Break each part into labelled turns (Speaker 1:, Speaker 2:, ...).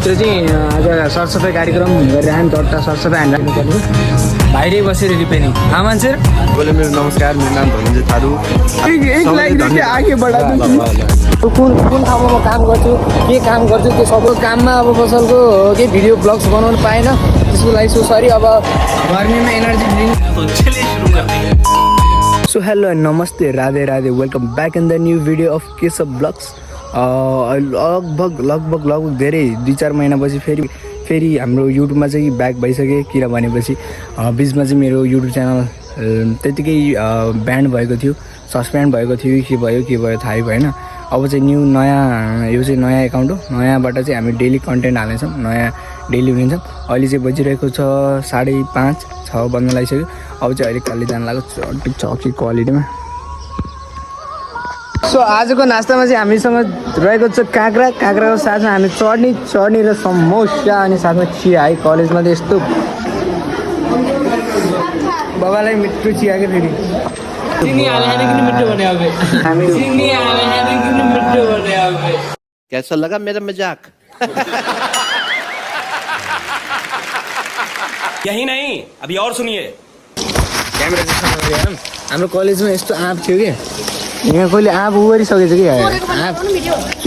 Speaker 1: भित्र चाहिँ आज सरसफाइ कार्यक्रम गरिरहन् दट्टा सरसफाइ हान्नु पर्ने बाहिरै बसेर रिपेनी मान्छे
Speaker 2: बोले मेरो नमस्कार मेरो नाम धनञ्जय थारू
Speaker 1: कुन ठाउँमा म काम गर्छु के काम गर्छु त्यो सबै काममा अब पसलको के भिडियो ब्लग्स बनाउनु पाएन त्यसको लागि सो सरी अब गर्मीमा एनर्जी ड्रिङ्क सो हेलो नमस्ते Radhe Radhe welcome back in the new video of Keshav blogs लगभग धेरै 2-4 महिनापछि फेरि हाम्रो युट्युबमा चाहिँ ब्याक भइसकेँ किनभनेपछि बिचमा चाहिँ मेरो युट्युब च्यानल त्यतिकै ब्यान्ड भएको थियो सस्पेन्ड भएको थियो के भयो थाहै भएन। अब चाहिँ यो चाहिँ नयाँ एकाउन्ट हो नयाँबाट चाहिँ हामी डेली कन्टेन्ट हाल्नेछौँ नयाँ डेली हुनेछ। अहिले चाहिँ बजिरहेको छ 5:30-6 बज्न लागिसक्यो। अब चाहिँ अहिले काली जान लाग्यो चकी क्वालिटीमा। सो आजको नास्तामा चाहिँ हामीसँग रहेको छ काँक्राको साथमा हामी चटनी र समोसा अनि साथमा चिया है। कलेजमा त यस्तो बाबालाई मिठो चिया के फेरि
Speaker 2: कैसा लगा मेरा मजाक
Speaker 3: यही नहीं अभी और सुनिए
Speaker 1: क्यामेरा चाहिँ हाम्रो कलेजमा यस्तो आँप थियो कि यहाँ कहिले आँप उगरिसकेछ कि आँप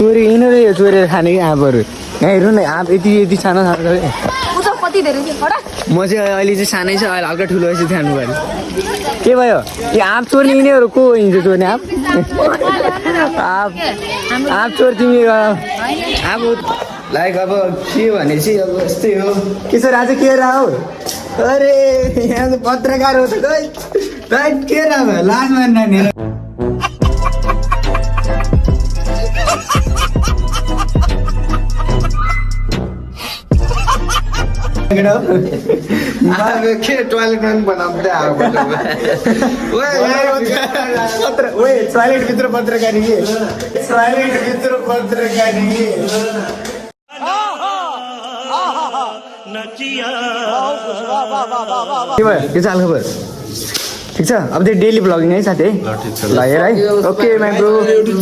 Speaker 1: यिनीहरू चोरेर खाने कि आँपहरू यहाँ हेर्नु न आँप यति सानो छ कि म चाहिँ अहिले चाहिँ सानै छ अहिले हल्का ठुलो भएपछि खानु पऱ्यो। के भयो यो आँप चोर्ने यिनीहरू को हिँड्छ चोर्ने आँप चोर तिमी आँप लाइक अब के भने चाहिँ अब यस्तै हो के छ आज के हो अरे यहाँ त पत्रकार हो त के लाज मान्ने टॉयलेट भित्र पत्रकारी के चाल खबर ठिक छ। अब त्यो डेली ब्लगिङ है साथी है ओके माइ ब्रो।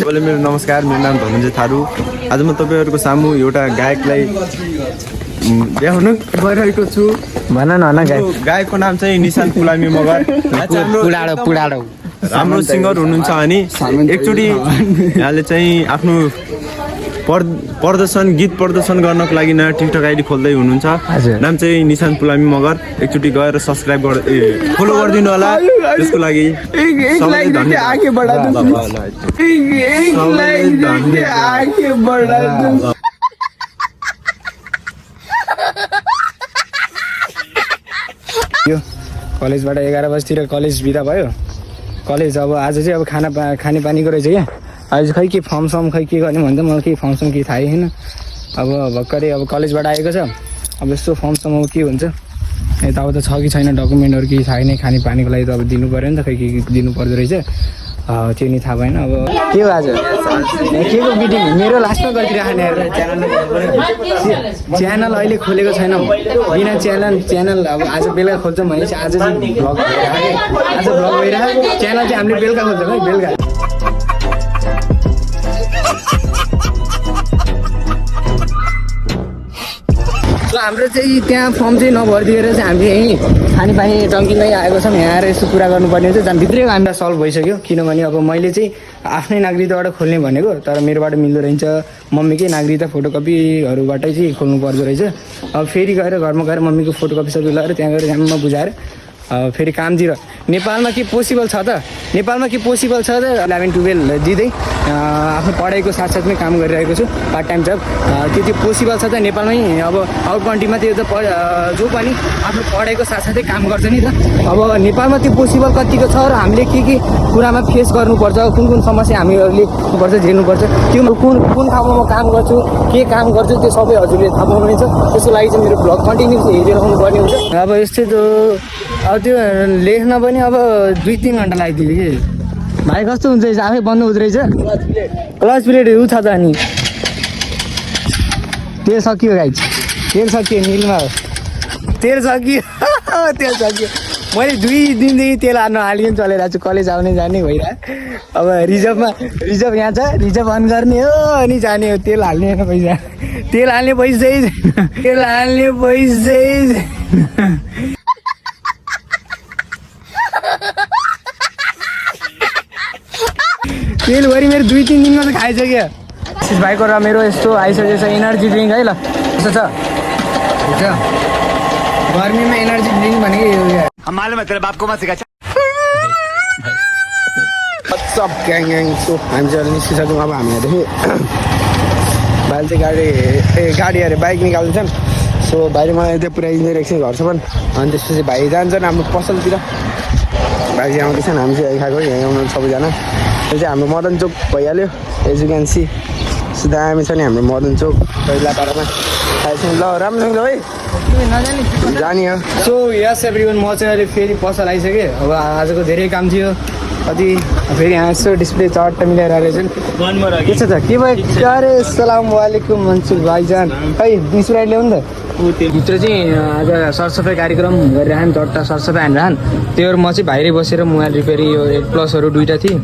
Speaker 2: बोले मेरो नमस्कार मेरो नाम धनञ्जय थारू। आज म तपाईँहरूको सामु एउटा गायकलाई देखाउनु गइरहेको छु।
Speaker 1: भन न
Speaker 2: गायकको नाम चाहिँ निशान्त पुलामी मगर
Speaker 1: पुडाडो
Speaker 2: राम्रो सिङ्गर हुनुहुन्छ अनि एकचोटि यहाँले चाहिँ आफ्नो गीत प्रदर्शन गर्नको लागि नयाँ टिकटक आइडी खोल्दै हुनुहुन्छ। नाम चाहिँ निशान्त पुलामी मगर। एकचोटि गएर सब्सक्राइब फलो गरिदिनु होला। त्यसको लागि
Speaker 1: कलेजबाट 11 बजीतिर कलेज बिदा भयो। कलेज अब आज चाहिँ अब खाने पानीको रहेछ क्या। आज खै के फर्म सम खै के गर्ने भन्छ मलाई केही फर्म सम केही थाहै छैन। अब भर्खरै अब कलेजबाट आएको छ। अब यस्तो फर्म सम अब के हुन्छ यताउता छ कि छैन डकुमेन्टहरू केही थाहै नै। खाने पानीको लागि त अब दिनु पऱ्यो नि त खै के दिनु पर्दो रहेछ त्यो नि थाहा भएन। अब के हो आज के को मिटिङ मेरो लास्टमा गरिदिइराख्ने च्यानल अहिले खोलेको छैन बिना च्यानल अब आज बेलुका खोल्छौँ भनेपछि आज चाहिँ भ्लग भइरहेको च्यानल चाहिँ हामीले बेलुका खोल्छौँ है बेलुका। हाम्रो चाहिँ त्यहाँ फर्म चाहिँ नभरिदिएर चाहिँ हामीले यहीँ खानेपानी टङ्कीमै आएको छौँ। यहाँ आएर यसो कुरा गर्नुपर्ने हुन्छ भित्रै हामीलाई सल्भ भइसक्यो। किनभने अब मैले चाहिँ आफ्नै नागरिकताबाट खोल्ने भनेको तर मेरोबाट मिल्दो रहेछ मम्मीकै नागरिकता फोटोकपीहरूबाटै चाहिँ खोल्नु पर्दो रहेछ। अब फेरि गएर घरमा गएर मम्मीको फोटोकपी सबै लगाएर त्यहाँ गएर ध्यानमा बुझाएर फेरि कामतिर नेपालमा के पोसिबल छ त 11-12 दिँदै आफ्नो पढाइको साथसाथमै काम गरिरहेको छु पार्ट टाइम जब। त्यो पोसिबल छ त नेपालमै। अब आउट कन्ट्रीमा त्यो त जो पनि आफ्नो पढाइको साथसाथै काम गर्छ नि त। अब नेपालमा त्यो पोसिबल कतिको छ र हामीले के कुरामा फेस गर्नुपर्छ कुन समस्या हामीहरूले झेल्नुपर्छ त्यो कुन ठाउँमा म काम गर्छु के काम गर्छु त्यो सबै हजुरले थाहा पाउनुहुन्छ। त्यसको लागि चाहिँ मेरो ब्लग कन्टिन्यू हेरिरहनु पर्ने हुन्छ। अब यस्तै अब त्यो लेख्न पनि अब 2-3 घन्टा लाग्थ्यो कि भाइ कस्तो हुन्छ आफै बन्द हुँदो रहेछ क्लच प्लेटहरू छ त अनि तेल सकियो गाइज तेल सकियो निलमा तेल सकियो मैले 2 दिनदेखि तेल हाल्नु हालिकन चलिरहेको छु कलेज आउने जाने भइरहेको अब रिजर्भ यहाँ छ रिजर्भ अन गर्ने हो अनि जाने हो तेल हाल्ने होइन पैसा तेल हाल्ने पैसै तेल हाल्ने पैसै तेलभरि मेरो 2-3 दिनमा त खाइसक्यो भाइको र मेरो यस्तो आइसकेको छ एनर्जी ड्रिङ्क है ल यस्तो छ हुन्छ गर्मीमा एनर्जी ड्रिङ्क भनेको यो सब ग्याङ सो हामी चाहिँ अहिले निस्किसक्यौँ अब हामीहरूदेखि भाइले चाहिँ गाडी अरे बाइक निकाल्दैछन् सो भाइले मलाई त्यो पुऱ्याइदिँदै रहेछ घरसम्म अनि त्यसपछि भाइ जान्छन् हाम्रो पसलतिर भाइ चाहिँ आउँदैछन् हामी चाहिँ खाएको यहीँ आउनु सबैजना यो चाहिँ हाम्रो मदन चोक भइहाल्यो एज यु क्यान सी दामी छ नि हाम्रो मदन चोक पहिला पारामा खाइसक्यौँ ल राम्रो ल है जाने हो सो यस एभ्रिवान म चाहिँ अहिले फेरि पसल आइसकेँ अब आजको धेरै काम थियो कति फेरि यहाँ यसो डिस्प्ले चट्ट मिलाएर रहेछन् के छ त के भयो अरे सलाम वालेकुम मन्सुर भाइजान खै मिसुराइट ल्याउनु त भित्र चाहिँ आज सरसफाइ कार्यक्रम गरिरहन् चट्टा सरसफाइ हानिरहन् त्यही भएर म चाहिँ बाहिरै बसेर मोबाइल रिपेयरिङ यो 8+ दुईवटा थिएँ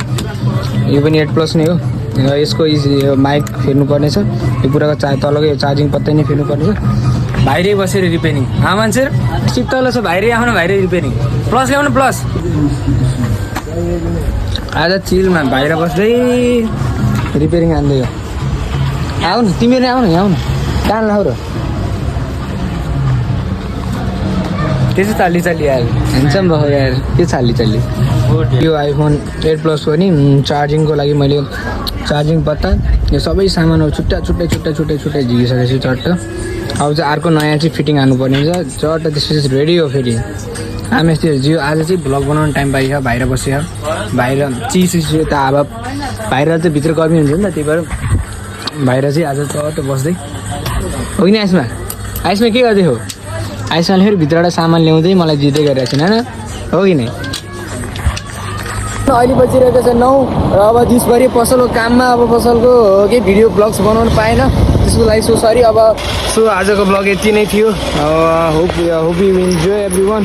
Speaker 1: यो पनि 8+ नै हो यसको माइक फेर्नुपर्ने छ यो पुराको तलको चार्जिङ पत्ता नै फेर्नुपर्ने छ बाहिरै बसेर रिपेयरिङ मान्छे सिप्तल छ बाहिरै आउनु बाहिरै रिपेयरिङ प्लस ल्याउनु प्लस आज चिलमा बाहिर बस्दै रिपेयरिङ हान्दै हो आउनु तिमीहरू आउनु यहाँ आउनु कहाँ लाउ र त्यसो चाली आयो ह्यान्डसम भयो यार के चाली यो आइफोन 8+ हो नि चार्जिङको लागि मैले चार्जिङ पत्ता यो सबै सामानहरू छुट्टा झिकिसकेपछि चट्ट अब चाहिँ अर्को नयाँ चाहिँ फिटिङ हाल्नुपर्ने हुन्छ चट्ट त्यसपछि रेडी हो फेरि हामी यस्तो जियो आज चाहिँ भ्लग बनाउनु टाइम पाइछ बाहिर बसेर बाहिर चिसो त अब बाहिर चाहिँ भित्र गर्मी हुन्छ नि त त्यही भएर बाहिर चाहिँ आज चट्ट बस्दै हो कि आइसमा के गर्दै हो आइसमाले फेरि भित्रबाट सामान ल्याउँदै मलाई जित्दै गरिरहेको छैन होइन हो कि नै अहिले बजिरहेको छ 9 र अब दिसभरि पसलको काममा अब पसलको केही भिडियो ब्लग्स बनाउनु पाएन त्यसको लागि सो सरी अब सो आजको ब्लग यति नै थियो होप यु इन्जोय एभ्रिवान